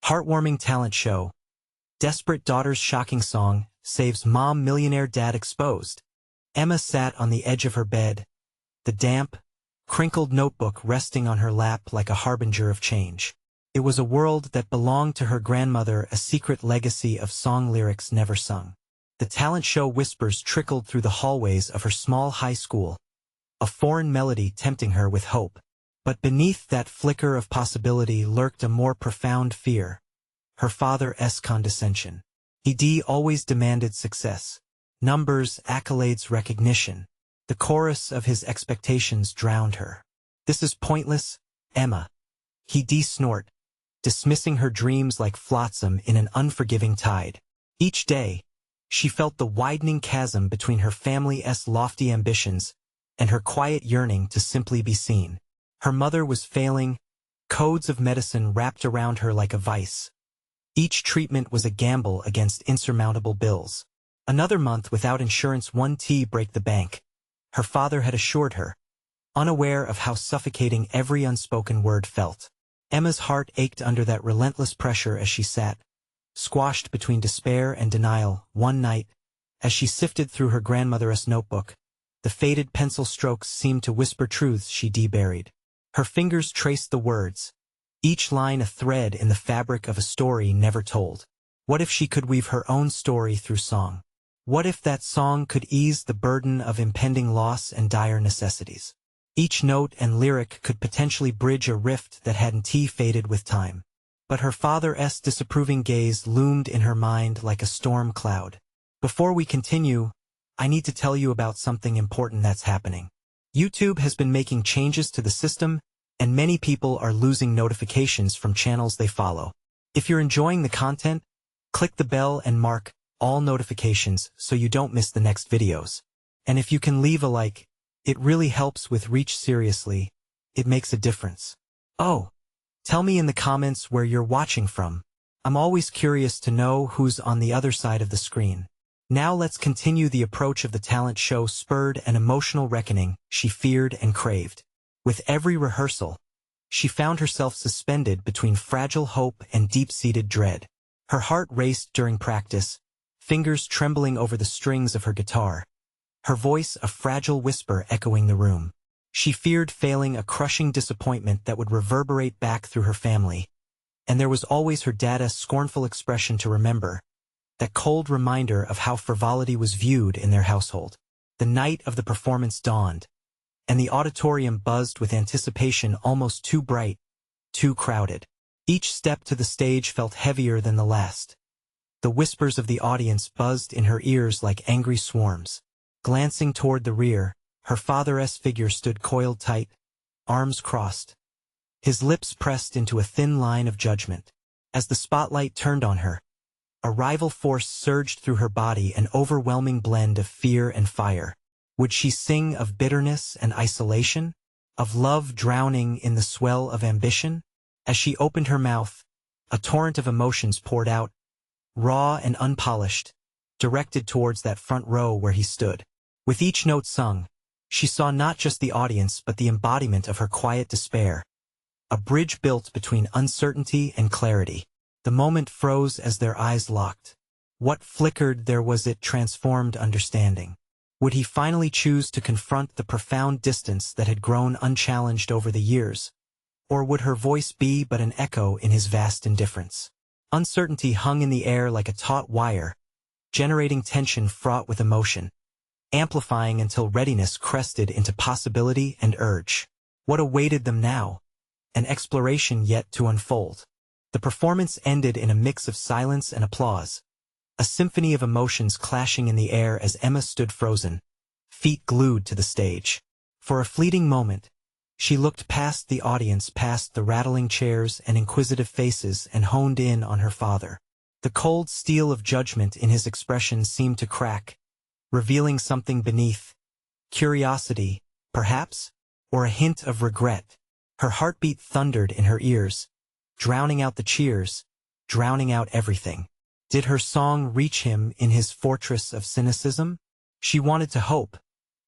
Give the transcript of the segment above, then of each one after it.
Heartwarming talent show. Desperate daughter's shocking song saves mom millionaire dad exposed. Emma sat on the edge of her bed, the damp, crinkled notebook resting on her lap like a harbinger of change. It was a world that belonged to her grandmother, a secret legacy of song lyrics never sung. The talent show whispers trickled through the hallways of her small high school, a foreign melody tempting her with hope. But beneath that flicker of possibility lurked a more profound fear, her father's condescension. He always demanded success, numbers, accolades, recognition. The chorus of his expectations drowned her. "This is pointless, Emma," he snort, dismissing her dreams like flotsam in an unforgiving tide. Each day, she felt the widening chasm between her family's lofty ambitions and her quiet yearning to simply be seen. Her mother was failing, codes of medicine wrapped around her like a vice. Each treatment was a gamble against insurmountable bills. Another month without insurance, one break the bank, her father had assured her, unaware of how suffocating every unspoken word felt. Emma's heart ached under that relentless pressure as she sat, squashed between despair and denial. One night, as she sifted through her grandmother's notebook, the faded pencil strokes seemed to whisper truths she buried. Her fingers traced the words, each line a thread in the fabric of a story never told. What if she could weave her own story through song? What if that song could ease the burden of impending loss and dire necessities? Each note and lyric could potentially bridge a rift that hadn't faded with time. But her father's disapproving gaze loomed in her mind like a storm cloud. Before we continue, I need to tell you about something important that's happening. YouTube has been making changes to the system, and many people are losing notifications from channels they follow. If you're enjoying the content, click the bell and mark all notifications so you don't miss the next videos. And if you can leave a like, it really helps with reach. Seriously, it makes a difference. Oh, tell me in the comments where you're watching from. I'm always curious to know who's on the other side of the screen. Now let's continue. The approach of the talent show spurred an emotional reckoning she feared and craved. With every rehearsal, she found herself suspended between fragile hope and deep-seated dread. Her heart raced during practice, fingers trembling over the strings of her guitar, her voice a fragile whisper echoing the room. She feared failing, a crushing disappointment that would reverberate back through her family. And there was always her dad's scornful expression to remember, that cold reminder of how frivolity was viewed in their household. The night of the performance dawned, and the auditorium buzzed with anticipation, almost too bright, too crowded. Each step to the stage felt heavier than the last. The whispers of the audience buzzed in her ears like angry swarms. Glancing toward the rear, her father's figure stood coiled tight, arms crossed, his lips pressed into a thin line of judgment. As the spotlight turned on her, a rival force surged through her body, an overwhelming blend of fear and fire. Would she sing of bitterness and isolation, of love drowning in the swell of ambition? As she opened her mouth, a torrent of emotions poured out, raw and unpolished, directed towards that front row where he stood. With each note sung, she saw not just the audience but the embodiment of her quiet despair, a bridge built between uncertainty and clarity. The moment froze as their eyes locked. What flickered there was it transformed understanding. Would he finally choose to confront the profound distance that had grown unchallenged over the years? Or would her voice be but an echo in his vast indifference? Uncertainty hung in the air like a taut wire, generating tension fraught with emotion, amplifying until readiness crested into possibility and urge. What awaited them now? An exploration yet to unfold. The performance ended in a mix of silence and applause, a symphony of emotions clashing in the air as Emma stood frozen, feet glued to the stage. For a fleeting moment, she looked past the audience, past the rattling chairs and inquisitive faces, and honed in on her father. The cold steel of judgment in his expression seemed to crack, revealing something beneath. Curiosity, perhaps, or a hint of regret. Her heartbeat thundered in her ears, drowning out the cheers, drowning out everything. Did her song reach him in his fortress of cynicism? She wanted to hope,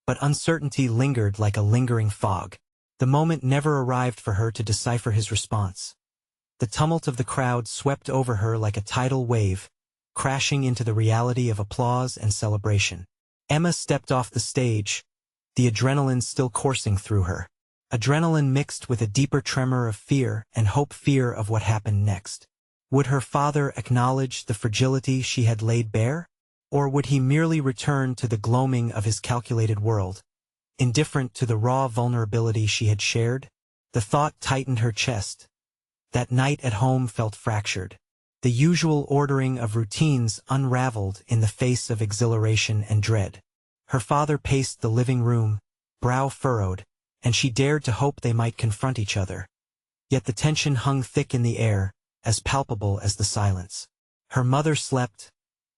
but uncertainty lingered like a lingering fog. The moment never arrived for her to decipher his response. The tumult of the crowd swept over her like a tidal wave, crashing into the reality of applause and celebration. Emma stepped off the stage, the adrenaline still coursing through her. Adrenaline mixed with a deeper tremor of fear and fear of what happened next. Would her father acknowledge the fragility she had laid bare? Or would he merely return to the gloaming of his calculated world, indifferent to the raw vulnerability she had shared? The thought tightened her chest. That night at home felt fractured. The usual ordering of routines unraveled in the face of exhilaration and dread. Her father paced the living room, brow furrowed, and she dared to hope they might confront each other. Yet the tension hung thick in the air, as palpable as the silence. Her mother slept,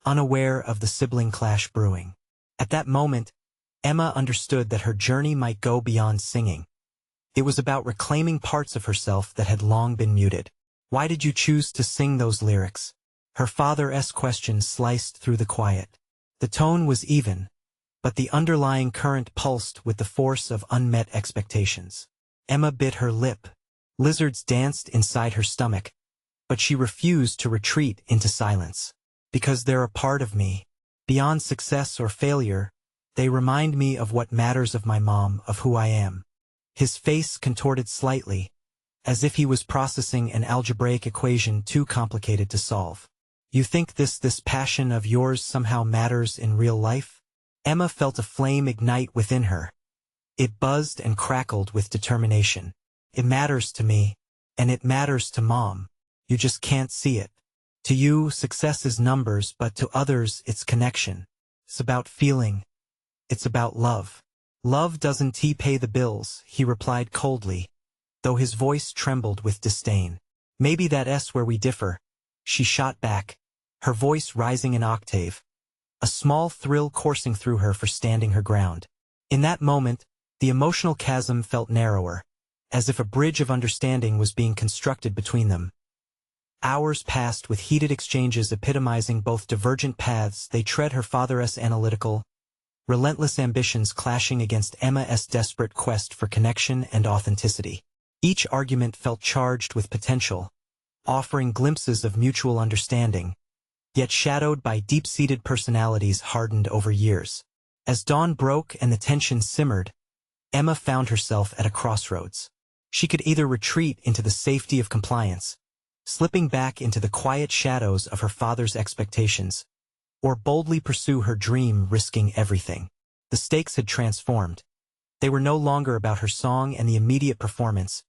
unaware of the sibling clash brewing. At that moment, Emma understood that her journey might go beyond singing. It was about reclaiming parts of herself that had long been muted. Why did you choose to sing those lyrics? Her father's question sliced through the quiet. The tone was even, but the underlying current pulsed with the force of unmet expectations. Emma bit her lip. Lizards danced inside her stomach, but she refused to retreat into silence. Because they're a part of me. Beyond success or failure, they remind me of what matters, of my mom, of who I am. His face contorted slightly, as if he was processing an algebraic equation too complicated to solve. You think this passion of yours somehow matters in real life? Emma felt a flame ignite within her. It buzzed and crackled with determination. It matters to me, and it matters to Mom. You just can't see it. To you, success is numbers, but to others, it's connection. It's about feeling. It's about love. Love doesn't pay the bills, he replied coldly, though his voice trembled with disdain. Maybe that's where we differ, she shot back, her voice rising an octave, a small thrill coursing through her for standing her ground. In that moment, the emotional chasm felt narrower, as if a bridge of understanding was being constructed between them. Hours passed with heated exchanges epitomizing both divergent paths they tread, her father's analytical, relentless ambitions clashing against Emma's desperate quest for connection and authenticity. Each argument felt charged with potential, offering glimpses of mutual understanding, yet shadowed by deep-seated personalities hardened over years. As dawn broke and the tension simmered, Emma found herself at a crossroads. She could either retreat into the safety of compliance, slipping back into the quiet shadows of her father's expectations, or boldly pursue her dream, risking everything. The stakes had transformed. They were no longer about her song and the immediate performance,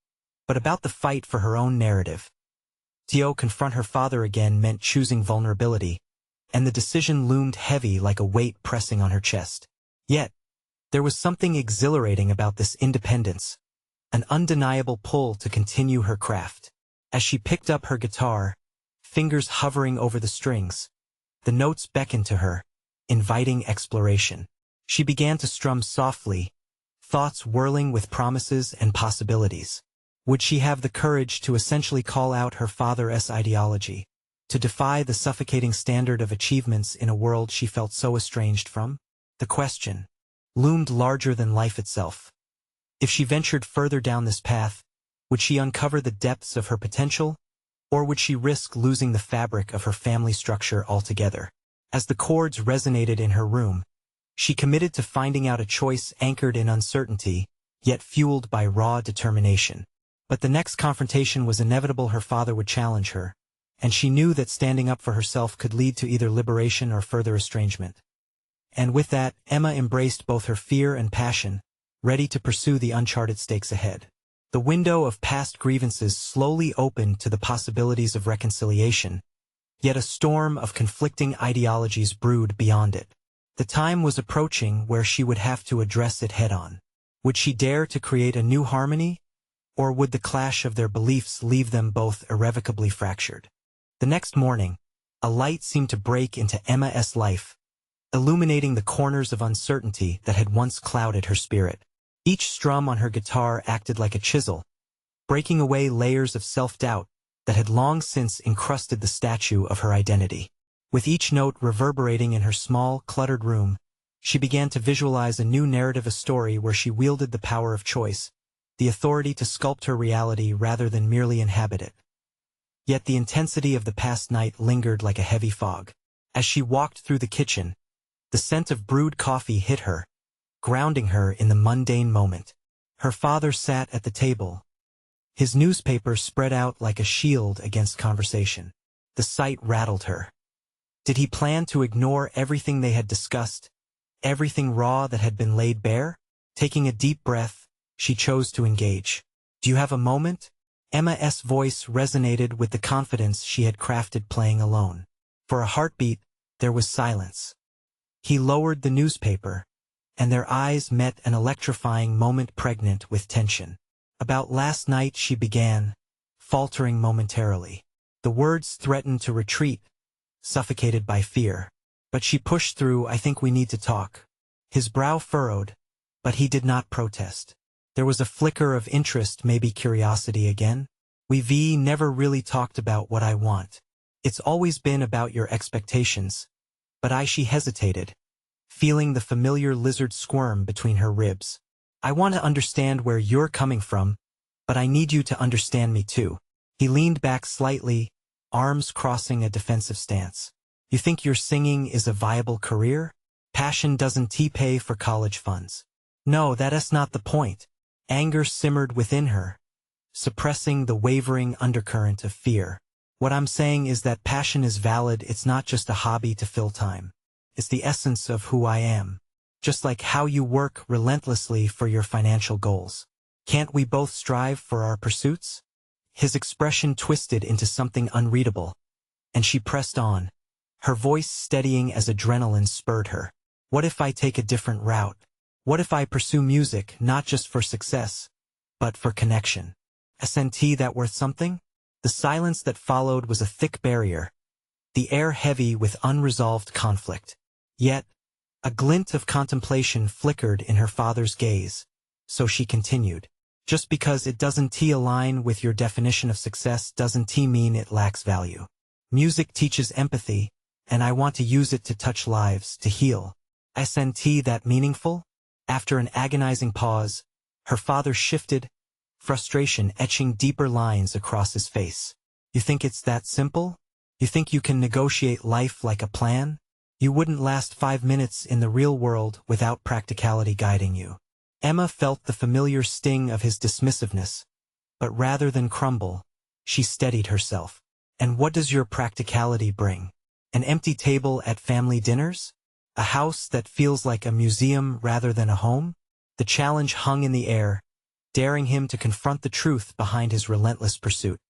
but about the fight for her own narrative. To confront her father again meant choosing vulnerability, and the decision loomed heavy like a weight pressing on her chest. Yet, there was something exhilarating about this independence, an undeniable pull to continue her craft. As she picked up her guitar, fingers hovering over the strings, the notes beckoned to her, inviting exploration. She began to strum softly, thoughts whirling with promises and possibilities. Would she have the courage to essentially call out her father's ideology, to defy the suffocating standard of achievements in a world she felt so estranged from? The question loomed larger than life itself. If she ventured further down this path, would she uncover the depths of her potential, or would she risk losing the fabric of her family structure altogether? As the chords resonated in her room, she committed to finding out a choice anchored in uncertainty, yet fueled by raw determination. But the next confrontation was inevitable. Her father would challenge her, and she knew that standing up for herself could lead to either liberation or further estrangement. And with that, Emma embraced both her fear and passion, ready to pursue the uncharted stakes ahead. The window of past grievances slowly opened to the possibilities of reconciliation, yet a storm of conflicting ideologies brewed beyond it. The time was approaching where she would have to address it head-on. Would she dare to create a new harmony, or would the clash of their beliefs leave them both irrevocably fractured? The next morning, a light seemed to break into Emma's life, illuminating the corners of uncertainty that had once clouded her spirit. Each strum on her guitar acted like a chisel, breaking away layers of self-doubt that had long since encrusted the statue of her identity. With each note reverberating in her small, cluttered room, she began to visualize a new narrative, a story where she wielded the power of choice, the authority to sculpt her reality rather than merely inhabit it. Yet the intensity of the past night lingered like a heavy fog. As she walked through the kitchen, the scent of brewed coffee hit her, grounding her in the mundane moment. Her father sat at the table, his newspaper spread out like a shield against conversation. The sight rattled her. Did he plan to ignore everything they had discussed, everything raw that had been laid bare? Taking a deep breath, she chose to engage. "Do you have a moment?" Emma's voice resonated with the confidence she had crafted playing alone. For a heartbeat, there was silence. He lowered the newspaper, and their eyes met, an electrifying moment pregnant with tension. "About last night," she began, faltering momentarily. The words threatened to retreat, suffocated by fear. But she pushed through. "I think we need to talk." His brow furrowed, but he did not protest. There was a flicker of interest, maybe curiosity again. "We've never really talked about what I want. It's always been about your expectations." But she hesitated, feeling the familiar lizard squirm between her ribs. "I want to understand where you're coming from, but I need you to understand me too." He leaned back slightly, arms crossing a defensive stance. "You think your singing is a viable career? Passion doesn't pay for college funds." "No, that's not the point." Anger simmered within her, suppressing the wavering undercurrent of fear. "What I'm saying is that passion is valid. It's not just a hobby to fill time. It's the essence of who I am. Just like how you work relentlessly for your financial goals. Can't we both strive for our pursuits?" His expression twisted into something unreadable, and she pressed on, her voice steadying as adrenaline spurred her. "What if I take a different route? What if I pursue music not just for success, but for connection? Isn't that worth something?" The silence that followed was a thick barrier, the air heavy with unresolved conflict. Yet, a glint of contemplation flickered in her father's gaze, so she continued. "Just because it doesn't align with your definition of success doesn't mean it lacks value. Music teaches empathy, and I want to use it to touch lives, to heal. Isn't that meaningful?" After an agonizing pause, her father shifted, frustration etching deeper lines across his face. "You think it's that simple? You think you can negotiate life like a plan? You wouldn't last 5 minutes in the real world without practicality guiding you." Emma felt the familiar sting of his dismissiveness, but rather than crumble, she steadied herself. "And what does your practicality bring? An empty table at family dinners? A house that feels like a museum rather than a home?" The challenge hung in the air, daring him to confront the truth behind his relentless pursuit.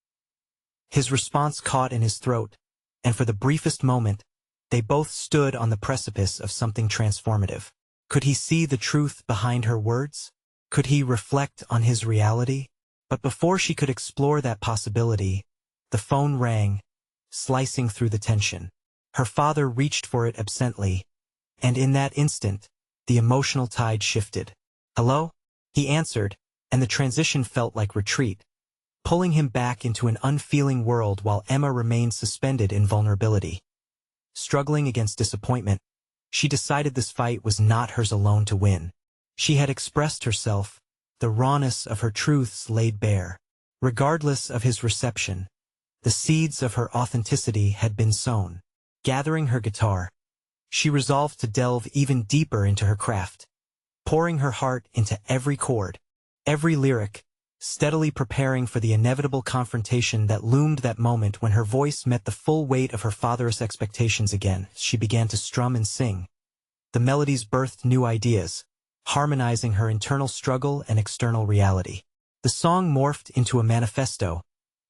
His response caught in his throat, and for the briefest moment, they both stood on the precipice of something transformative. Could he see the truth behind her words? Could he reflect on his reality? But before she could explore that possibility, the phone rang, slicing through the tension. Her father reached for it absently, and in that instant, the emotional tide shifted. "Hello?" He answered, and the transition felt like retreat, pulling him back into an unfeeling world while Emma remained suspended in vulnerability. Struggling against disappointment, she decided this fight was not hers alone to win. She had expressed herself, the rawness of her truths laid bare. Regardless of his reception, the seeds of her authenticity had been sown. Gathering her guitar, she resolved to delve even deeper into her craft, pouring her heart into every chord, every lyric, steadily preparing for the inevitable confrontation that loomed that moment when her voice met the full weight of her father's expectations again. She began to strum and sing. The melodies birthed new ideas, harmonizing her internal struggle and external reality. The song morphed into a manifesto,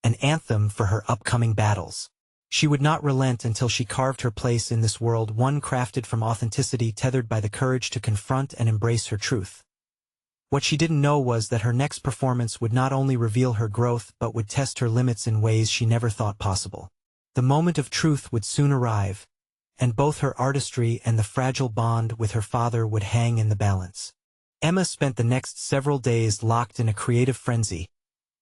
an anthem for her upcoming battles. She would not relent until she carved her place in this world, one crafted from authenticity, tethered by the courage to confront and embrace her truth. What she didn't know was that her next performance would not only reveal her growth but would test her limits in ways she never thought possible. The moment of truth would soon arrive, and both her artistry and the fragile bond with her father would hang in the balance. Emma spent the next several days locked in a creative frenzy,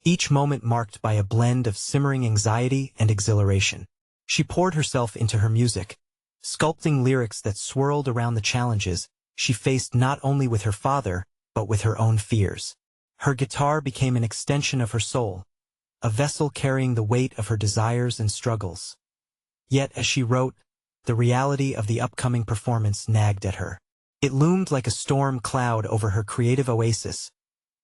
each moment marked by a blend of simmering anxiety and exhilaration. She poured herself into her music, sculpting lyrics that swirled around the challenges she faced not only with her father, but with her own fears. Her guitar became an extension of her soul, a vessel carrying the weight of her desires and struggles. Yet, as she wrote, the reality of the upcoming performance nagged at her. It loomed like a storm cloud over her creative oasis,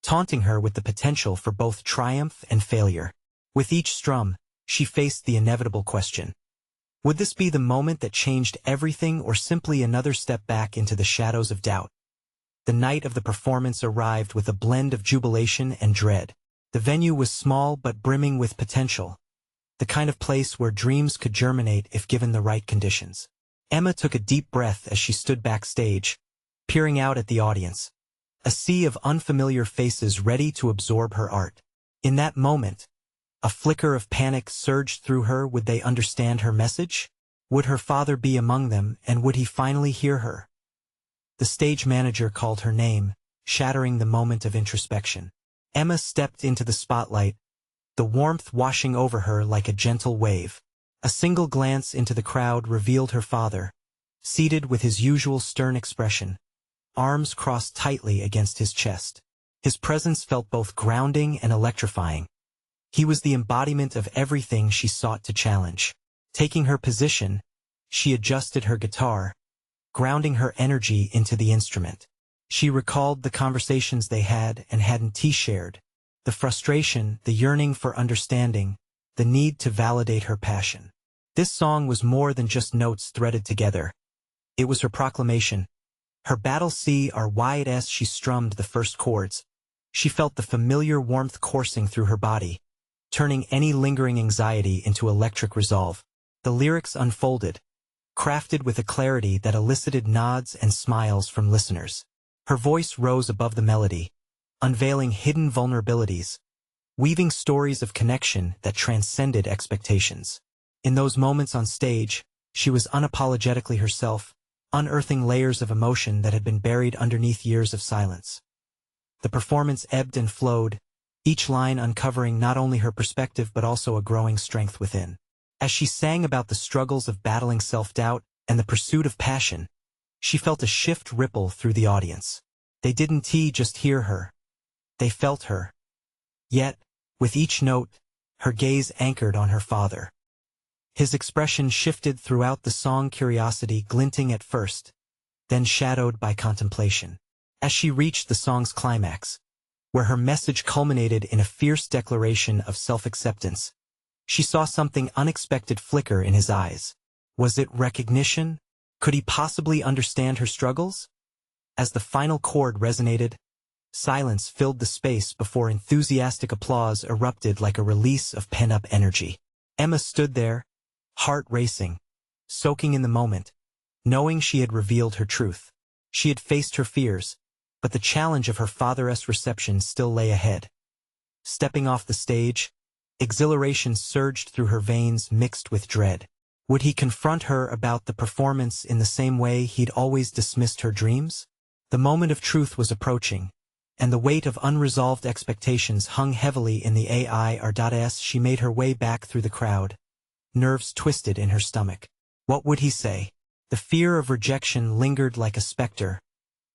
taunting her with the potential for both triumph and failure. With each strum, she faced the inevitable question. Would this be the moment that changed everything, or simply another step back into the shadows of doubt? The night of the performance arrived with a blend of jubilation and dread. The venue was small but brimming with potential, the kind of place where dreams could germinate if given the right conditions. Emma took a deep breath as she stood backstage, peering out at the audience, a sea of unfamiliar faces ready to absorb her art. In that moment, a flicker of panic surged through her. Would they understand her message? Would her father be among them, and would he finally hear her? The stage manager called her name, shattering the moment of introspection. Emma stepped into the spotlight, the warmth washing over her like a gentle wave. A single glance into the crowd revealed her father, seated with his usual stern expression, arms crossed tightly against his chest. His presence felt both grounding and electrifying. He was the embodiment of everything she sought to challenge. Taking her position, she adjusted her guitar, grounding her energy into the instrument. She recalled the conversations they had and hadn't shared, the frustration, the yearning for understanding, the need to validate her passion. This song was more than just notes threaded together. It was her proclamation, her battle cry. As she strummed the first chords, she felt the familiar warmth coursing through her body, turning any lingering anxiety into electric resolve. The lyrics unfolded, crafted with a clarity that elicited nods and smiles from listeners. Her voice rose above the melody, unveiling hidden vulnerabilities, weaving stories of connection that transcended expectations. In those moments on stage, she was unapologetically herself, unearthing layers of emotion that had been buried underneath years of silence. The performance ebbed and flowed, each line uncovering not only her perspective but also a growing strength within. As she sang about the struggles of battling self-doubt and the pursuit of passion, she felt a shift ripple through the audience. They didn't just hear her. They felt her. Yet, with each note, her gaze anchored on her father. His expression shifted throughout the song, curiosity glinting at first, then shadowed by contemplation. As she reached the song's climax, where her message culminated in a fierce declaration of self-acceptance, she saw something unexpected flicker in his eyes. Was it recognition? Could he possibly understand her struggles? As the final chord resonated, silence filled the space before enthusiastic applause erupted like a release of pent-up energy. Emma stood there, heart racing, soaking in the moment, knowing she had revealed her truth. She had faced her fears, but the challenge of her father's reception still lay ahead. Stepping off the stage, exhilaration surged through her veins mixed with dread. Would he confront her about the performance in the same way he'd always dismissed her dreams? The moment of truth was approaching, and the weight of unresolved expectations hung heavily in the air. As she made her way back through the crowd, nerves twisted in her stomach. What would he say? The fear of rejection lingered like a specter,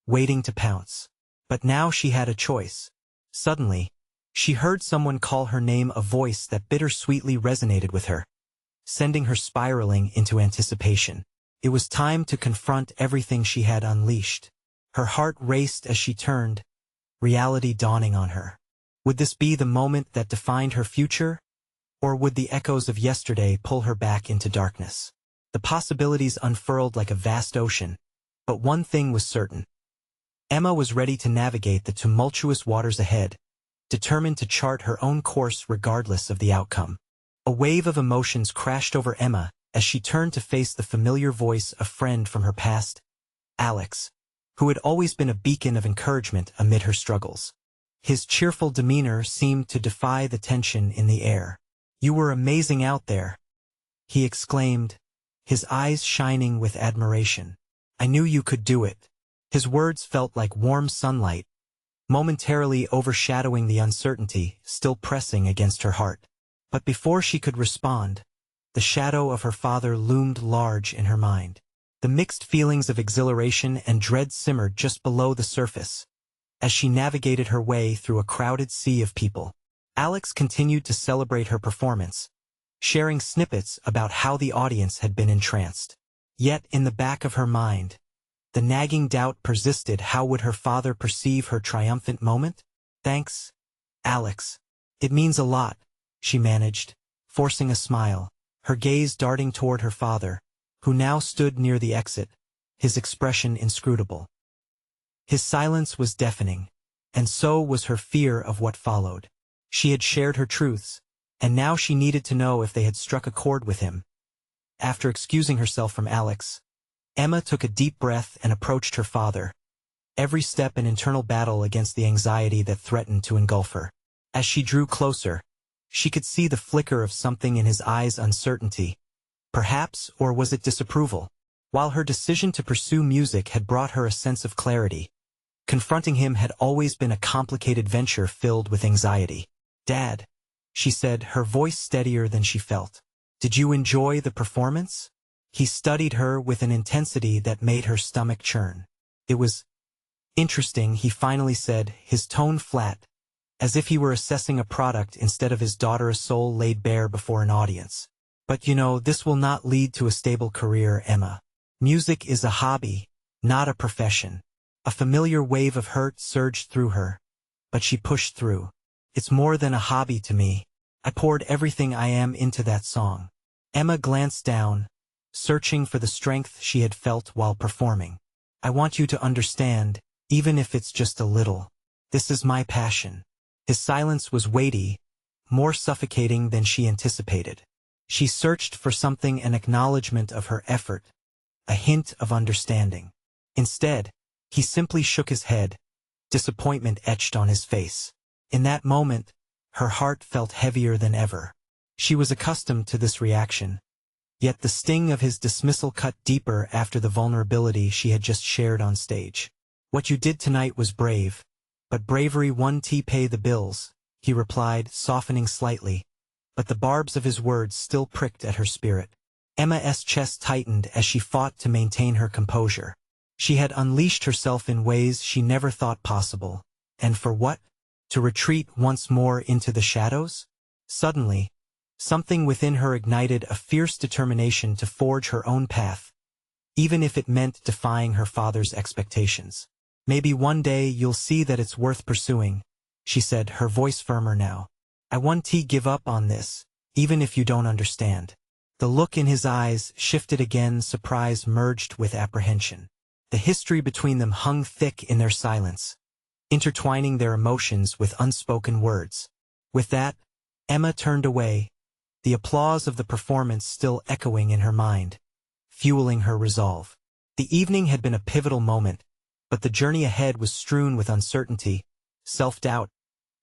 waiting to pounce. But now she had a choice. Suddenly, she heard someone call her name, a voice that bittersweetly resonated with her, sending her spiraling into anticipation. It was time to confront everything she had unleashed. Her heart raced as she turned, reality dawning on her. Would this be the moment that defined her future? Or would the echoes of yesterday pull her back into darkness? The possibilities unfurled like a vast ocean, but one thing was certain. Emma was ready to navigate the tumultuous waters ahead, determined to chart her own course regardless of the outcome. A wave of emotions crashed over Emma as she turned to face the familiar voice, a friend from her past, Alex, who had always been a beacon of encouragement amid her struggles. His cheerful demeanor seemed to defy the tension in the air. "You were amazing out there," he exclaimed, his eyes shining with admiration. "I knew you could do it." His words felt like warm sunlight, momentarily overshadowing the uncertainty still pressing against her heart. But before she could respond, the shadow of her father loomed large in her mind. The mixed feelings of exhilaration and dread simmered just below the surface, as she navigated her way through a crowded sea of people. Alex continued to celebrate her performance, sharing snippets about how the audience had been entranced. Yet, in the back of her mind, the nagging doubt persisted. How would her father perceive her triumphant moment? Thanks, Alex. It means a lot, she managed, forcing a smile, her gaze darting toward her father, who now stood near the exit, his expression inscrutable. His silence was deafening, and so was her fear of what followed. She had shared her truths, and now she needed to know if they had struck a chord with him. After excusing herself from Alex, Emma took a deep breath and approached her father, every step an internal battle against the anxiety that threatened to engulf her. As she drew closer, she could see the flicker of something in his eyes: uncertainty. Perhaps, or was it disapproval? While her decision to pursue music had brought her a sense of clarity, confronting him had always been a complicated venture filled with anxiety. "Dad," she said, her voice steadier than she felt. "Did you enjoy the performance?" He studied her with an intensity that made her stomach churn. "It was interesting," he finally said, his tone flat, as if he were assessing a product instead of his daughter, a soul laid bare before an audience. "But you know, this will not lead to a stable career, Emma. Music is a hobby, not a profession." A familiar wave of hurt surged through her, but she pushed through. "It's more than a hobby to me. I poured everything I am into that song." Emma glanced down, searching for the strength she had felt while performing. "I want you to understand, even if it's just a little. This is my passion." His silence was weighty, more suffocating than she anticipated. She searched for something, an acknowledgement of her effort, a hint of understanding. Instead, he simply shook his head, disappointment etched on his face. In that moment, her heart felt heavier than ever. She was accustomed to this reaction, yet the sting of his dismissal cut deeper after the vulnerability she had just shared on stage. "What you did tonight was brave, but bravery won't pay the bills," he replied, softening slightly, but the barbs of his words still pricked at her spirit. Emma's chest tightened as she fought to maintain her composure. She had unleashed herself in ways she never thought possible. And for what? To retreat once more into the shadows? Suddenly, something within her ignited a fierce determination to forge her own path, even if it meant defying her father's expectations. "Maybe one day you'll see that it's worth pursuing," she said, her voice firmer now. "I won't give up on this, even if you don't understand." The look in his eyes shifted again, surprise merged with apprehension. The history between them hung thick in their silence, intertwining their emotions with unspoken words. With that, Emma turned away, the applause of the performance still echoing in her mind, fueling her resolve. The evening had been a pivotal moment, but the journey ahead was strewn with uncertainty, self-doubt,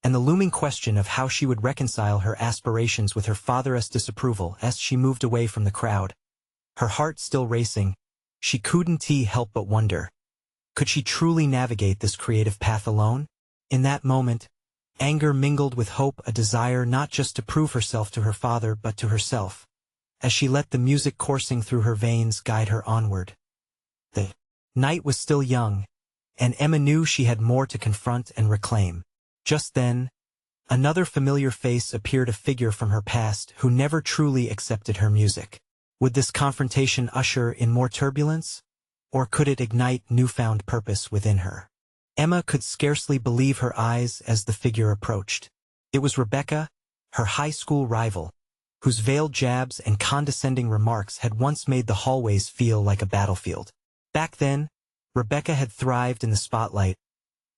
and the looming question of how she would reconcile her aspirations with her father's disapproval. As she moved away from the crowd, her heart still racing, she couldn't help but wonder, could she truly navigate this creative path alone? In that moment, anger mingled with hope, a desire not just to prove herself to her father but to herself, as she let the music coursing through her veins guide her onward. The night was still young, and Emma knew she had more to confront and reclaim. Just then, another familiar face appeared, a figure from her past who never truly accepted her music. Would this confrontation usher in more turbulence, or could it ignite newfound purpose within her? Emma could scarcely believe her eyes as the figure approached. It was Rebecca, her high school rival, whose veiled jabs and condescending remarks had once made the hallways feel like a battlefield. Back then, Rebecca had thrived in the spotlight,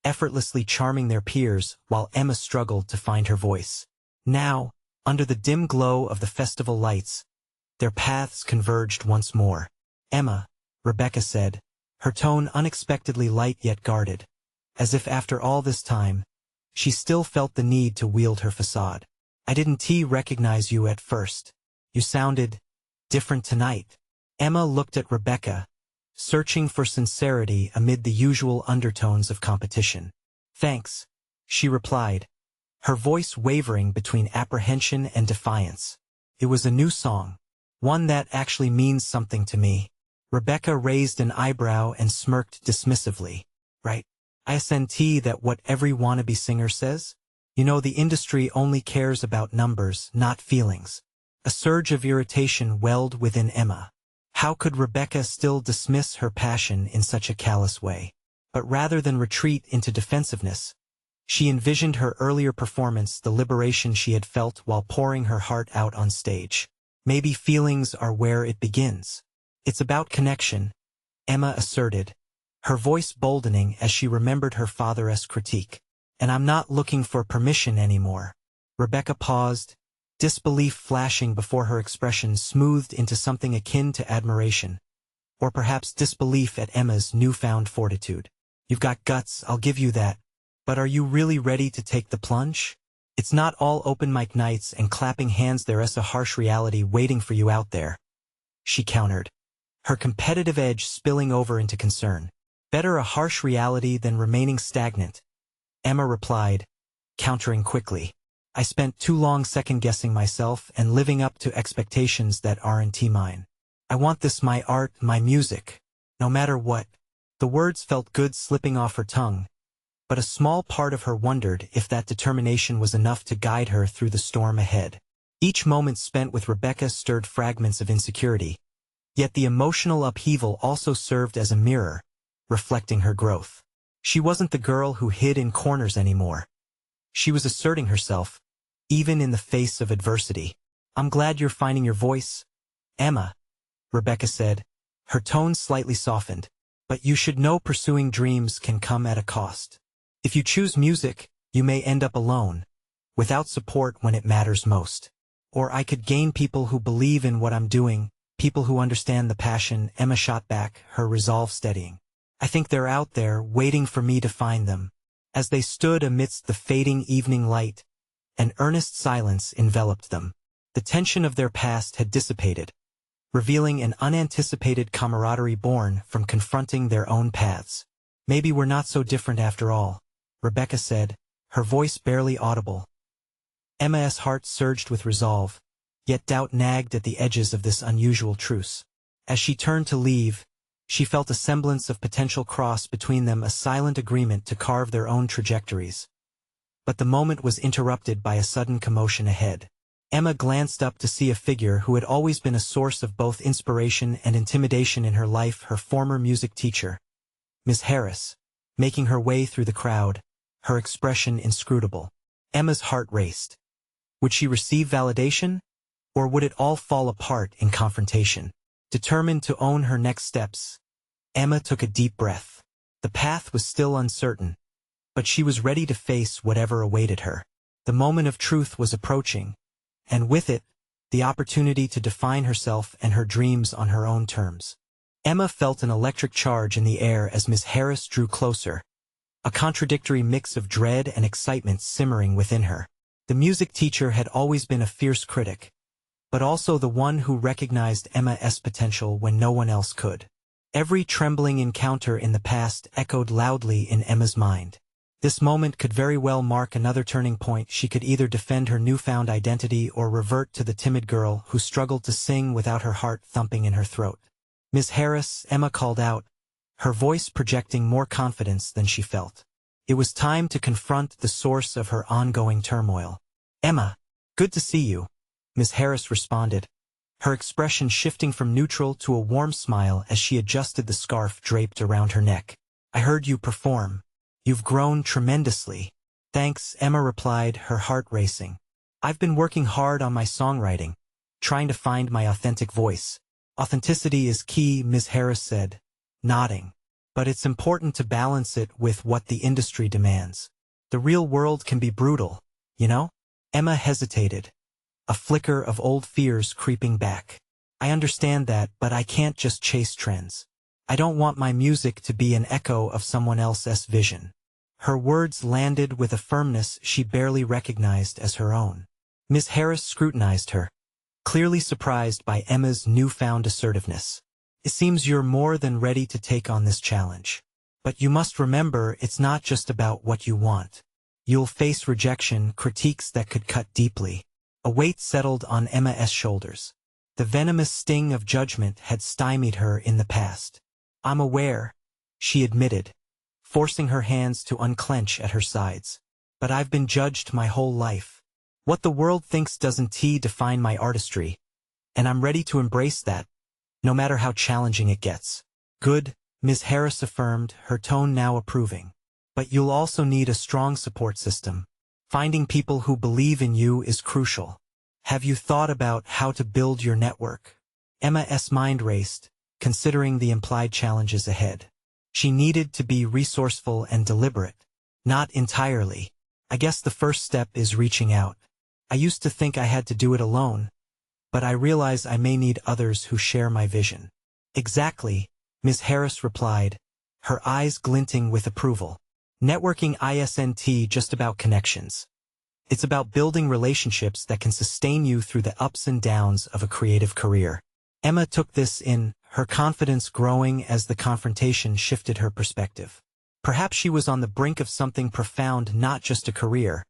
effortlessly charming their peers while Emma struggled to find her voice. Now, under the dim glow of the festival lights, their paths converged once more. "Emma," Rebecca said, her tone unexpectedly light yet guarded, as if after all this time, she still felt the need to wield her facade. "I didn't recognize you at first. You sounded different tonight." Emma looked at Rebecca, searching for sincerity amid the usual undertones of competition. "Thanks," she replied, her voice wavering between apprehension and defiance. "It was a new song, one that actually means something to me." Rebecca raised an eyebrow and smirked dismissively. "Right. I sent that what every wannabe singer says?" You know, the industry only cares about numbers, not feelings. A surge of irritation welled within Emma. How could Rebecca still dismiss her passion in such a callous way? But rather than retreat into defensiveness, she envisioned her earlier performance, the liberation she had felt while pouring her heart out on stage. Maybe feelings are where it begins. It's about connection, Emma asserted, her voice boldening as she remembered her father's critique. And I'm not looking for permission anymore. Rebecca paused, disbelief flashing before her expression smoothed into something akin to admiration. Or perhaps disbelief at Emma's newfound fortitude. You've got guts, I'll give you that. But are you really ready to take the plunge? It's not all open mic nights and clapping hands, there's a harsh reality waiting for you out there. She countered, her competitive edge spilling over into concern. Better a harsh reality than remaining stagnant, Emma replied, countering quickly. I spent too long second-guessing myself and living up to expectations that aren't mine. I want this, my art, my music, no matter what. The words felt good slipping off her tongue, but a small part of her wondered if that determination was enough to guide her through the storm ahead. Each moment spent with Rebecca stirred fragments of insecurity, yet the emotional upheaval also served as a mirror, reflecting her growth. She wasn't the girl who hid in corners anymore. She was asserting herself, even in the face of adversity. I'm glad you're finding your voice, Emma, Rebecca said, her tone slightly softened. But you should know pursuing dreams can come at a cost. If you choose music, you may end up alone, without support when it matters most. Or I could gain people who believe in what I'm doing, people who understand the passion. Emma shot back, her resolve steadying. I think they're out there, waiting for me to find them. As they stood amidst the fading evening light, an earnest silence enveloped them. The tension of their past had dissipated, revealing an unanticipated camaraderie born from confronting their own paths. Maybe we're not so different after all, Rebecca said, her voice barely audible. Emma's heart surged with resolve, yet doubt nagged at the edges of this unusual truce. As she turned to leave, she felt a semblance of potential cross between them, a silent agreement to carve their own trajectories. But the moment was interrupted by a sudden commotion ahead. Emma glanced up to see a figure who had always been a source of both inspiration and intimidation in her life, her former music teacher, Miss Harris, making her way through the crowd, her expression inscrutable. Emma's heart raced. Would she receive validation? Or would it all fall apart in confrontation? Determined to own her next steps, Emma took a deep breath. The path was still uncertain, but she was ready to face whatever awaited her. The moment of truth was approaching, and with it, the opportunity to define herself and her dreams on her own terms. Emma felt an electric charge in the air as Miss Harris drew closer, a contradictory mix of dread and excitement simmering within her. The music teacher had always been a fierce critic, but also the one who recognized Emma's potential when no one else could. Every trembling encounter in the past echoed loudly in Emma's mind. This moment could very well mark another turning point. She could either defend her newfound identity or revert to the timid girl who struggled to sing without her heart thumping in her throat. Miss Harris, Emma called out, her voice projecting more confidence than she felt. It was time to confront the source of her ongoing turmoil. Emma, good to see you, Miss Harris responded, her expression shifting from neutral to a warm smile as she adjusted the scarf draped around her neck. I heard you perform. You've grown tremendously. Thanks, Emma replied, her heart racing. I've been working hard on my songwriting, trying to find my authentic voice. Authenticity is key, Ms. Harris said, nodding. But it's important to balance it with what the industry demands. The real world can be brutal, you know? Emma hesitated, a flicker of old fears creeping back. I understand that, but I can't just chase trends. I don't want my music to be an echo of someone else's vision. Her words landed with a firmness she barely recognized as her own. Miss Harris scrutinized her, clearly surprised by Emma's newfound assertiveness. It seems you're more than ready to take on this challenge. But you must remember, it's not just about what you want. You'll face rejection, critiques that could cut deeply. A weight settled on Emma's shoulders. The venomous sting of judgment had stymied her in the past. I'm aware, she admitted, forcing her hands to unclench at her sides. but I've been judged my whole life. What the world thinks doesn't define my artistry, and I'm ready to embrace that, no matter how challenging it gets. Good, Ms. Harris affirmed, her tone now approving. But you'll also need a strong support system. Finding people who believe in you is crucial. Have you thought about how to build your network? Emma's mind raced, considering the implied challenges ahead. She needed to be resourceful and deliberate. Not entirely. I guess the first step is reaching out. I used to think I had to do it alone, but I realize I may need others who share my vision. Exactly, Ms. Harris replied, her eyes glinting with approval. Networking isn't just about connections. It's about building relationships that can sustain you through the ups and downs of a creative career. Emma took this in, her confidence growing as the confrontation shifted her perspective. Perhaps she was on the brink of something profound, not just a career,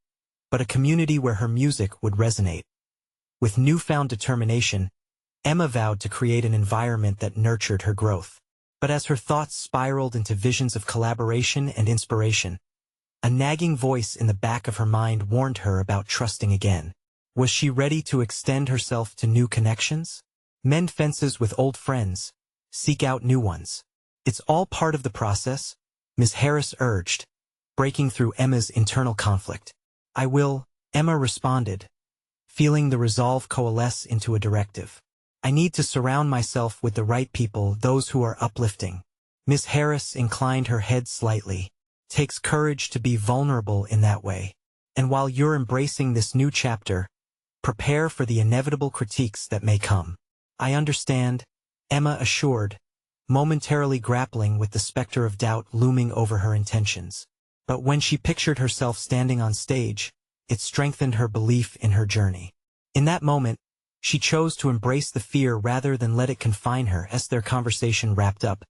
but a community where her music would resonate. With newfound determination, Emma vowed to create an environment that nurtured her growth. But as her thoughts spiraled into visions of collaboration and inspiration, a nagging voice in the back of her mind warned her about trusting again. Was she ready to extend herself to new connections? Mend fences with old friends, seek out new ones. It's all part of the process, Ms. Harris urged, breaking through Emma's internal conflict. I will, Emma responded, feeling the resolve coalesce into a directive. I need to surround myself with the right people, those who are uplifting. Ms. Harris inclined her head slightly. Takes courage to be vulnerable in that way. And while you're embracing this new chapter, prepare for the inevitable critiques that may come. I understand, Emma assured, momentarily grappling with the specter of doubt looming over her intentions. But when she pictured herself standing on stage, it strengthened her belief in her journey. In that moment, she chose to embrace the fear rather than let it confine her. As their conversation wrapped up,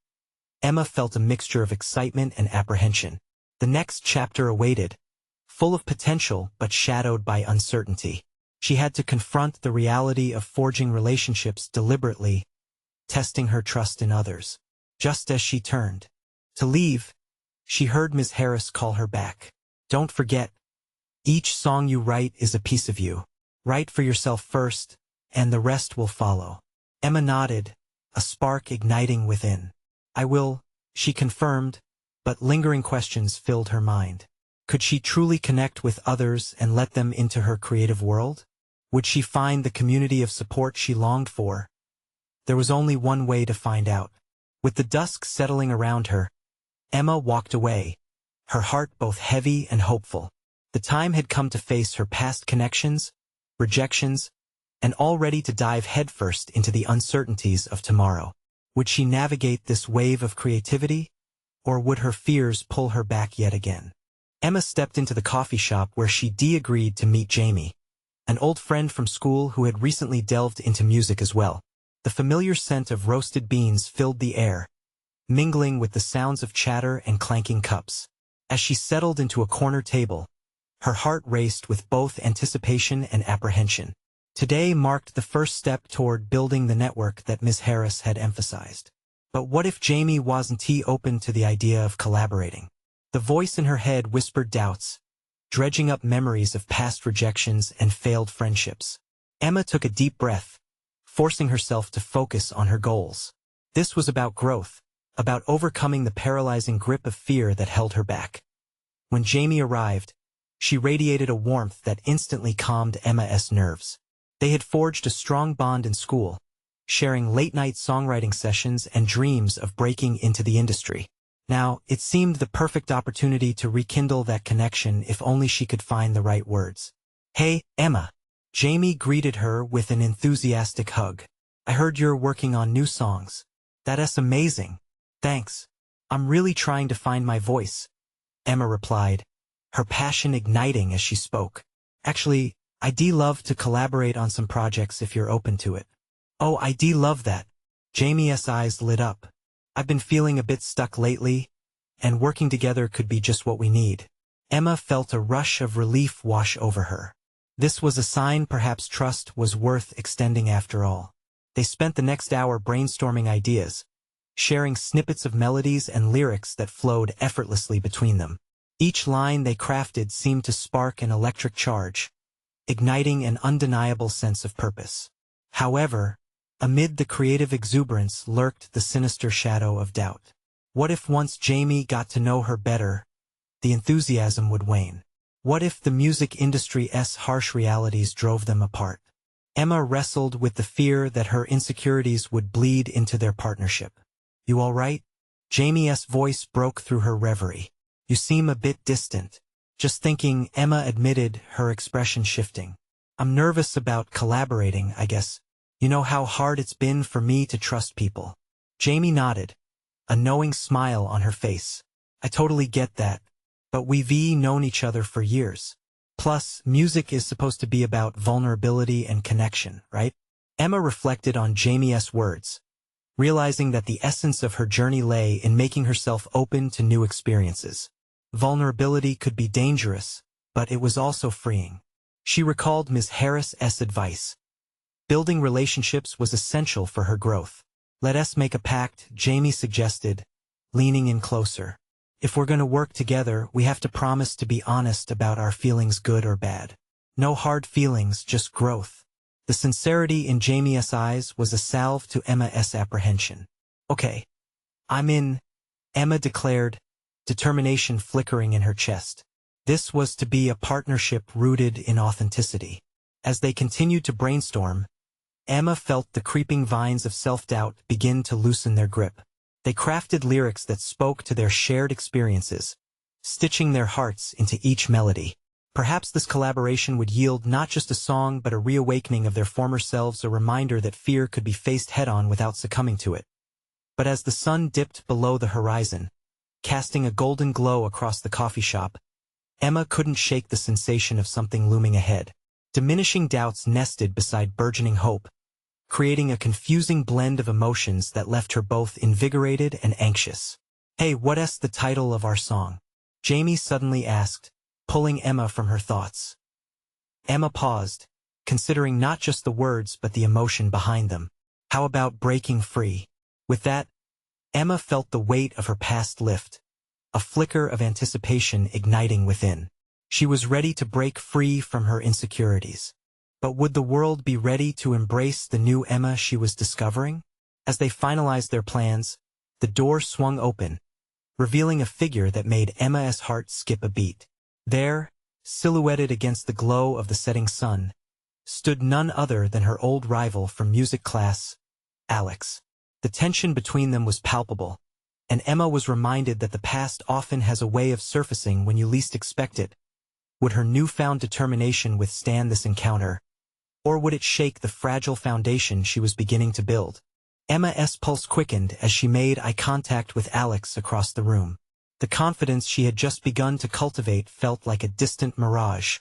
Emma felt a mixture of excitement and apprehension. The next chapter awaited, full of potential but shadowed by uncertainty. She had to confront the reality of forging relationships deliberately, testing her trust in others. Just as she turned to leave, she heard Ms. Harris call her back. Don't forget, each song you write is a piece of you. Write for yourself first, and the rest will follow. Emma nodded, a spark igniting within. I will, she confirmed, but lingering questions filled her mind. Could she truly connect with others and let them into her creative world? Would she find the community of support she longed for? There was only one way to find out. With the dusk settling around her, Emma walked away, her heart both heavy and hopeful. The time had come to face her past connections, rejections, and all ready to dive headfirst into the uncertainties of tomorrow. Would she navigate this wave of creativity, or would her fears pull her back yet again? Emma stepped into the coffee shop where she agreed to meet Jamie, an old friend from school who had recently delved into music as well. The familiar scent of roasted beans filled the air, mingling with the sounds of chatter and clanking cups. As she settled into a corner table, her heart raced with both anticipation and apprehension. Today marked the first step toward building the network that Ms. Harris had emphasized. But what if Jamie wasn't open to the idea of collaborating? The voice in her head whispered doubts, dredging up memories of past rejections and failed friendships. Emma took a deep breath, forcing herself to focus on her goals. This was about growth, about overcoming the paralyzing grip of fear that held her back. When Jamie arrived, she radiated a warmth that instantly calmed Emma's nerves. They had forged a strong bond in school, sharing late-night songwriting sessions and dreams of breaking into the industry. Now, it seemed the perfect opportunity to rekindle that connection if only she could find the right words. Hey, Emma. Jamie greeted her with an enthusiastic hug. I heard you're working on new songs. That's amazing. Thanks. I'm really trying to find my voice, Emma replied, her passion igniting as she spoke. Actually, I'd love to collaborate on some projects if you're open to it. Oh, I'd love that. Jamie's eyes lit up. I've been feeling a bit stuck lately, and working together could be just what we need. Emma felt a rush of relief wash over her. This was a sign perhaps trust was worth extending after all. They spent the next hour brainstorming ideas, sharing snippets of melodies and lyrics that flowed effortlessly between them. Each line they crafted seemed to spark an electric charge, igniting an undeniable sense of purpose. However, amid the creative exuberance lurked the sinister shadow of doubt. What if once Jamie got to know her better, the enthusiasm would wane? What if the music industry's harsh realities drove them apart? Emma wrestled with the fear that her insecurities would bleed into their partnership. "You all right?" Jamie's voice broke through her reverie. "You seem a bit distant." "Just thinking," Emma admitted, her expression shifting. "I'm nervous about collaborating, I guess. You know how hard it's been for me to trust people." Jamie nodded, a knowing smile on her face. "I totally get that, but we've known each other for years. Plus, music is supposed to be about vulnerability and connection, right?" Emma reflected on Jamie's words, realizing that the essence of her journey lay in making herself open to new experiences. Vulnerability could be dangerous, but it was also freeing. She recalled Ms. Harris's advice. Building relationships was essential for her growth. "Let us make a pact," Jamie suggested, leaning in closer. "If we're going to work together, we have to promise to be honest about our feelings, good or bad. No hard feelings, just growth." The sincerity in Jamie's eyes was a salve to Emma's apprehension. "Okay, I'm in," Emma declared, determination flickering in her chest. This was to be a partnership rooted in authenticity. As they continued to brainstorm, Emma felt the creeping vines of self-doubt begin to loosen their grip. They crafted lyrics that spoke to their shared experiences, stitching their hearts into each melody. Perhaps this collaboration would yield not just a song but a reawakening of their former selves, a reminder that fear could be faced head-on without succumbing to it. But as the sun dipped below the horizon, casting a golden glow across the coffee shop, Emma couldn't shake the sensation of something looming ahead. Diminishing doubts nested beside burgeoning hope, creating a confusing blend of emotions that left her both invigorated and anxious. "Hey, what's the title of our song?" Jamie suddenly asked, pulling Emma from her thoughts. Emma paused, considering not just the words but the emotion behind them. "How about Breaking Free?" With that, Emma felt the weight of her past lift, a flicker of anticipation igniting within. She was ready to break free from her insecurities. But would the world be ready to embrace the new Emma she was discovering? As they finalized their plans, the door swung open, revealing a figure that made Emma's heart skip a beat. There, silhouetted against the glow of the setting sun, stood none other than her old rival from music class, Alex. The tension between them was palpable, and Emma was reminded that the past often has a way of surfacing when you least expect it. Would her newfound determination withstand this encounter, or would it shake the fragile foundation she was beginning to build? Emma's pulse quickened as she made eye contact with Alex across the room. The confidence she had just begun to cultivate felt like a distant mirage,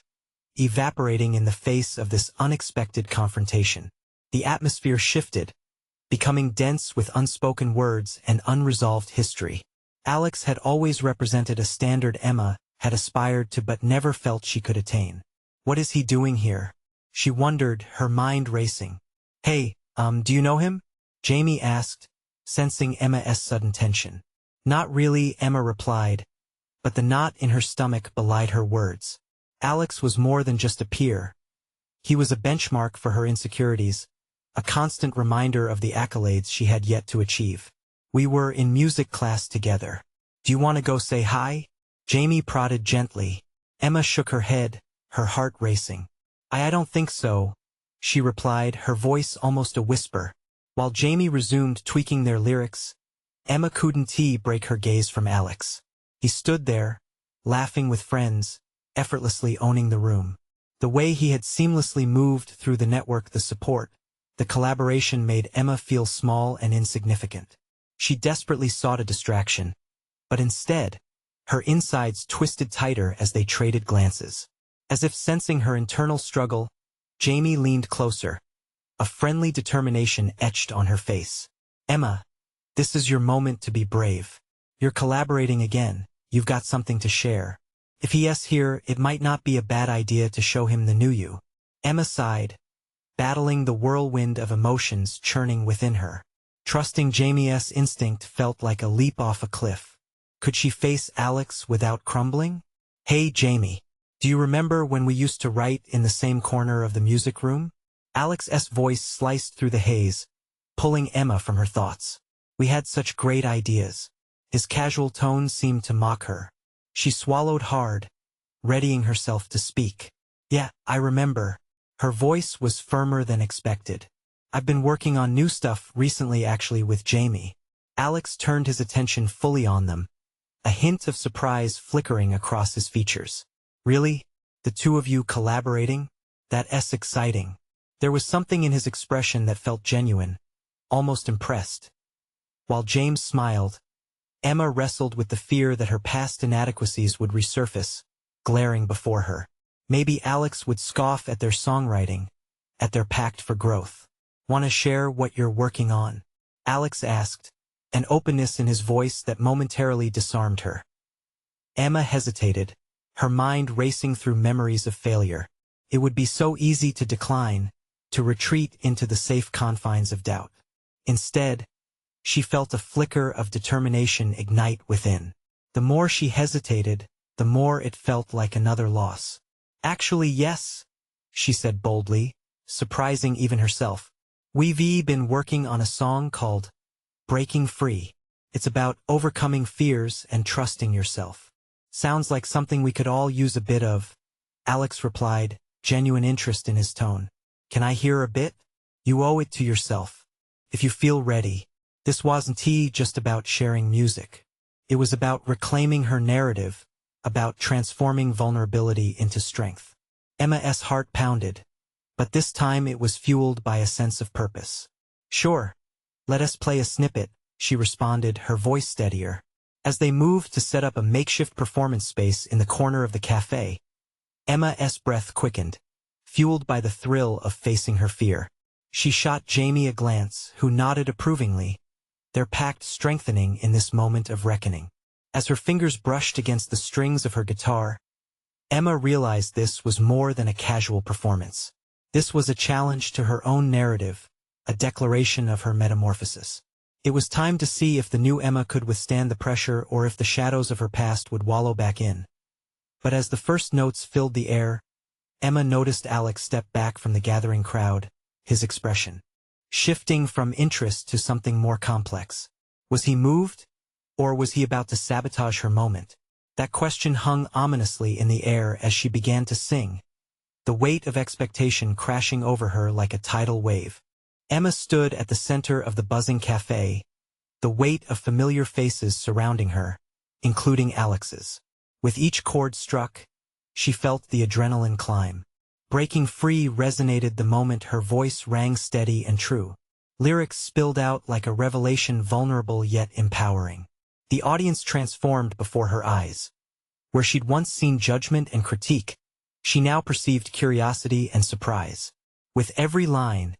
evaporating in the face of this unexpected confrontation. The atmosphere shifted, becoming dense with unspoken words and unresolved history. Alex had always represented a standard Emma had aspired to but never felt she could attain. What is he doing here? She wondered, her mind racing. "Hey, do you know him?" Jamie asked, sensing Emma's sudden tension. "Not really," Emma replied, but the knot in her stomach belied her words. Alex was more than just a peer. He was a benchmark for her insecurities, a constant reminder of the accolades she had yet to achieve. "We were in music class together. Do you want to go say hi?" Jamie prodded gently. Emma shook her head, her heart racing. I don't think so," she replied, her voice almost a whisper. While Jamie resumed tweaking their lyrics, Emma couldn't break her gaze from Alex. He stood there, laughing with friends, effortlessly owning the room. The way he had seamlessly moved through the network, the support, the collaboration made Emma feel small and insignificant. She desperately sought a distraction, but instead, her insides twisted tighter as they traded glances. As if sensing her internal struggle, Jamie leaned closer, a friendly determination etched on her face. "Emma, this is your moment to be brave. You're collaborating again, you've got something to share. If he's here, it might not be a bad idea to show him the new you." Emma sighed, battling the whirlwind of emotions churning within her. Trusting Jamie's instinct felt like a leap off a cliff. Could she face Alex without crumbling? "Hey, Jamie. Do you remember when we used to write in the same corner of the music room?" Alex's voice sliced through the haze, pulling Emma from her thoughts. "We had such great ideas." His casual tone seemed to mock her. She swallowed hard, readying herself to speak. "Yeah, I remember." Her voice was firmer than expected. "I've been working on new stuff recently actually with Jamie." Alex turned his attention fully on them, a hint of surprise flickering across his features. "Really? The two of you collaborating? That's exciting." There was something in his expression that felt genuine, almost impressed. While James smiled, Emma wrestled with the fear that her past inadequacies would resurface, glaring before her. Maybe Alex would scoff at their songwriting, at their pact for growth. "Want to share what you're working on?" Alex asked, an openness in his voice that momentarily disarmed her. Emma hesitated, her mind racing through memories of failure. It would be so easy to decline, to retreat into the safe confines of doubt. Instead, she felt a flicker of determination ignite within. The more she hesitated, the more it felt like another loss. "Actually, yes," she said boldly, surprising even herself. "We've been working on a song called Breaking Free. It's about overcoming fears and trusting yourself." "Sounds like something we could all use a bit of," Alex replied, genuine interest in his tone. "Can I hear a bit?" "You owe it to yourself. If you feel ready." This wasn't just about sharing music. It was about reclaiming her narrative, about transforming vulnerability into strength. Emma's heart pounded, but this time it was fueled by a sense of purpose. "Sure. Let us play a snippet," she responded, her voice steadier. As they moved to set up a makeshift performance space in the corner of the cafe, Emma's breath quickened, fueled by the thrill of facing her fear. She shot Jamie a glance, who nodded approvingly, their pact strengthening in this moment of reckoning. As her fingers brushed against the strings of her guitar, Emma realized this was more than a casual performance. This was a challenge to her own narrative, a declaration of her metamorphosis. It was time to see if the new Emma could withstand the pressure or if the shadows of her past would wallow back in. But as the first notes filled the air, Emma noticed Alex step back from the gathering crowd, his expression shifting from interest to something more complex. Was he moved? Or was he about to sabotage her moment? That question hung ominously in the air as she began to sing, the weight of expectation crashing over her like a tidal wave. Emma stood at the center of the buzzing cafe, the weight of familiar faces surrounding her, including Alex's. With each chord struck, she felt the adrenaline climb. Breaking Free resonated the moment her voice rang steady and true. Lyrics spilled out like a revelation, vulnerable yet empowering. The audience transformed before her eyes. Where she'd once seen judgment and critique, she now perceived curiosity and surprise. With every line,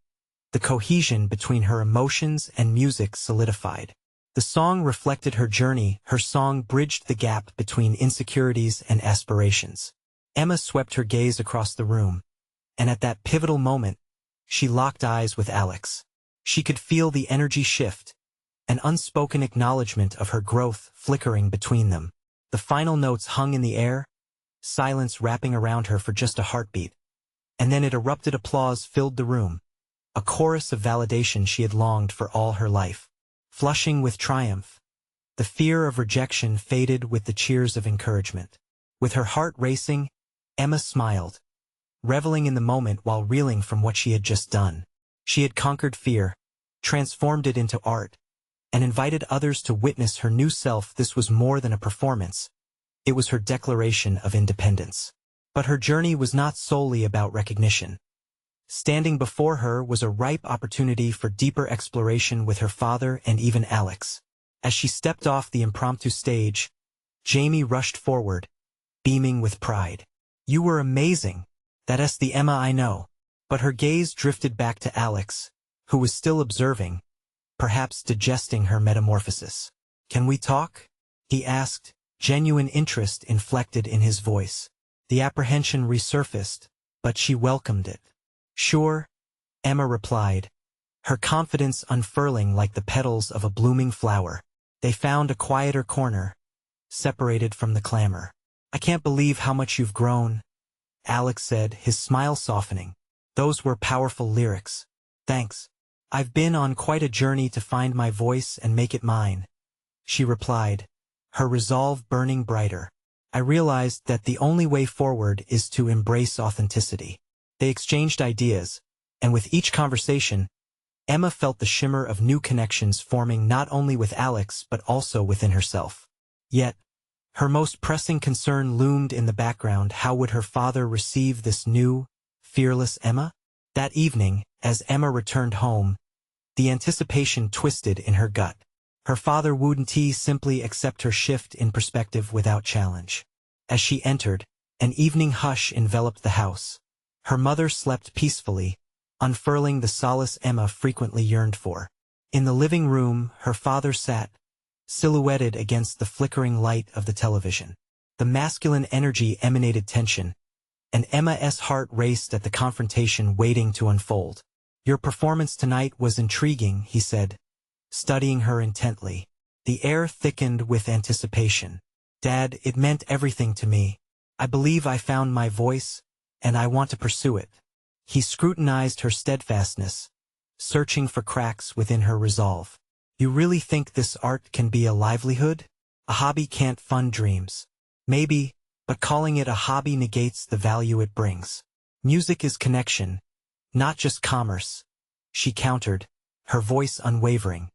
the cohesion between her emotions and music solidified. The song reflected her journey, her song bridged the gap between insecurities and aspirations. Emma swept her gaze across the room, and at that pivotal moment, she locked eyes with Alex. She could feel the energy shift, an unspoken acknowledgement of her growth flickering between them. The final notes hung in the air, silence wrapping around her for just a heartbeat. And then it erupted. Applause filled the room, a chorus of validation she had longed for all her life. Flushing with triumph, the fear of rejection faded with the cheers of encouragement. With her heart racing, Emma smiled, reveling in the moment while reeling from what she had just done. She had conquered fear, transformed it into art, and invited others to witness her new self. This was more than a performance. It was her declaration of independence. But her journey was not solely about recognition. Standing before her was a ripe opportunity for deeper exploration with her father and even Alex. As she stepped off the impromptu stage, Jamie rushed forward, beaming with pride. "You were amazing. That's the Emma I know." But her gaze drifted back to Alex, who was still observing, perhaps digesting her metamorphosis. "Can we talk?" he asked, genuine interest inflected in his voice. The apprehension resurfaced, but she welcomed it. "Sure," Emma replied, her confidence unfurling like the petals of a blooming flower. They found a quieter corner, separated from the clamor. I can't believe how much you've grown, Alex said, his smile softening. Those were powerful lyrics. Thanks. I've been on quite a journey to find my voice and make it mine, she replied, her resolve burning brighter. I realized that the only way forward is to embrace authenticity. They exchanged ideas, and with each conversation, Emma felt the shimmer of new connections forming not only with Alex but also within herself. Yet, her most pressing concern loomed in the background. How would her father receive this new, fearless Emma? That evening, as Emma returned home, the anticipation twisted in her gut. Her father wouldn't simply accept her shift in perspective without challenge. As she entered, an evening hush enveloped the house. Her mother slept peacefully, unfurling the solace Emma frequently yearned for. In the living room, her father sat, silhouetted against the flickering light of the television. The masculine energy emanated tension, and Emma's heart raced at the confrontation waiting to unfold. Your performance tonight was intriguing, he said, studying her intently. The air thickened with anticipation. Dad, it meant everything to me. I believe I found my voice, and I want to pursue it. He scrutinized her steadfastness, searching for cracks within her resolve. You really think this art can be a livelihood? A hobby can't fund dreams. Maybe, but calling it a hobby negates the value it brings. Music is connection, not just commerce, she countered, her voice unwavering.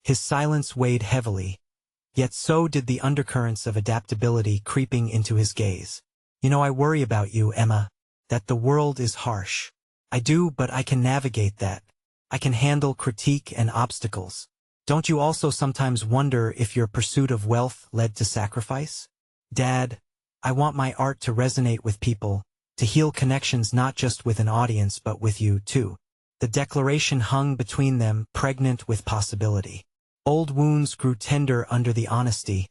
His silence weighed heavily, yet so did the undercurrents of adaptability creeping into his gaze. You know, I worry about you, Emma, that the world is harsh. I do, but I can navigate that. I can handle critique and obstacles. Don't you also sometimes wonder if your pursuit of wealth led to sacrifice? Dad, I want my art to resonate with people, to heal connections not just with an audience but with you, too. The declaration hung between them, pregnant with possibility. Old wounds grew tender under the honesty,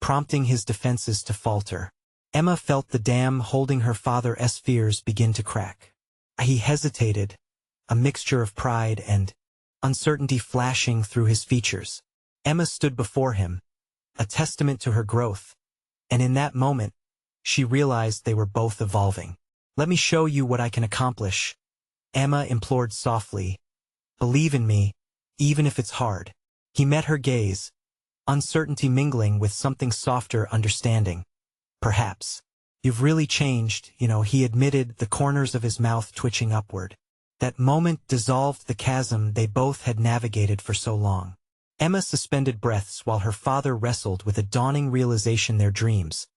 prompting his defenses to falter. Emma felt the dam holding her father's fears begin to crack. He hesitated, a mixture of pride and uncertainty flashing through his features. Emma stood before him, a testament to her growth, and in that moment, she realized they were both evolving. Let me show you what I can accomplish, Emma implored softly. Believe in me, even if it's hard. He met her gaze, uncertainty mingling with something softer, understanding. Perhaps. You've really changed, he admitted, the corners of his mouth twitching upward. That moment dissolved the chasm they both had navigated for so long. Emma suspended breaths while her father wrestled with a dawning realization their dreams,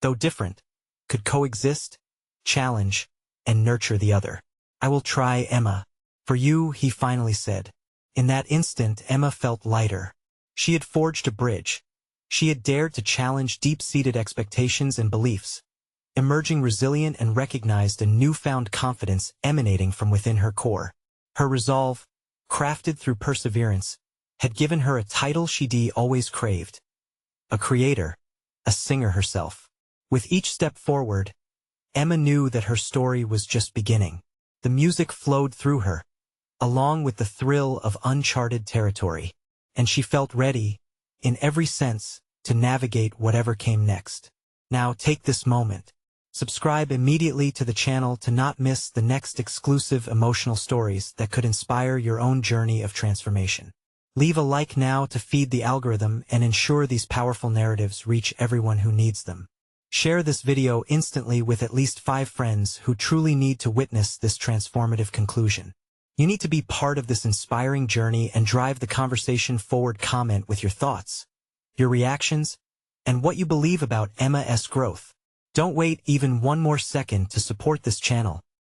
though different, could coexist, challenge, and nurture the other. I will try, Emma. For you, he finally said. In that instant, Emma felt lighter. She had forged a bridge. She had dared to challenge deep-seated expectations and beliefs, emerging resilient and recognized a newfound confidence emanating from within her core. Her resolve, crafted through perseverance, had given her a title she'd always craved. A creator, a singer herself. With each step forward, Emma knew that her story was just beginning. The music flowed through her, along with the thrill of uncharted territory, and she felt ready, in every sense, to navigate whatever came next. Now take this moment. Subscribe immediately to the channel to not miss the next exclusive emotional stories that could inspire your own journey of transformation. Leave a like now to feed the algorithm and ensure these powerful narratives reach everyone who needs them. Share this video instantly with at least 5 friends who truly need to witness this transformative conclusion. You need to be part of this inspiring journey and drive the conversation forward. Comment with your thoughts, your reactions, and what you believe about Emma's growth. Don't wait even one more second to support this channel.